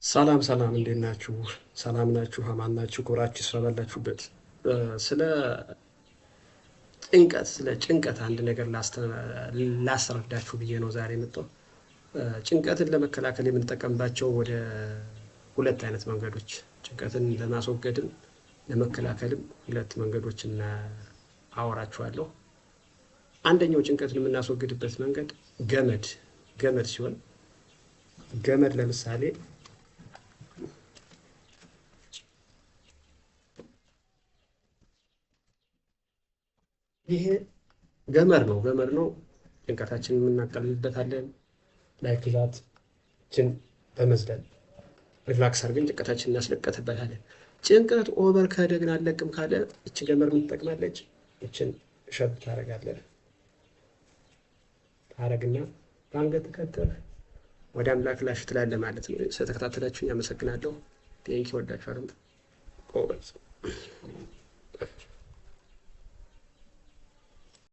ሰላም ሰላም፣ እንዴት ናችሁ? ሰላም ናችሁ? አማን ናችሁ? ክብራችሁ ይስፋ ባላችሁበት። ስለ ስለ ጭንቀት አንድ ነገር ላስረዳችሁ ብዬ ነው ዛሬ የመጣው። ጭንቀትን ለመከላከል የምንጠቀምባቸው ወደ ሁለት አይነት መንገዶች፣ ጭንቀትን ለማስወገድም ለመከላከልም ሁለት መንገዶችን አወራችኋለሁ። አንደኛው ጭንቀትን የምናስወግድበት መንገድ ገመድ ሲሆን ገመድ ለምሳሌ ይሄ ገመድ ነው። ጭንቀታችንን የምናቀልልበታለን። ላይክ ዛችን በመዝለል ሪላክስ አድርገን ጭንቀታችንን እናስለቀትበታለን። ጭንቀት ኦቨር ከደግን አለቅም ካለ እች ገመድ ምን ትጠቅማለች? እችን ሸብ ታረግና በአንገት ከተህ ወደ አምላክ ላሽ ትላለህ ማለት ነው። ስለተከታተላችሁኝ አመሰግናለሁ። ቴንኪ ወዳችኋለሁ።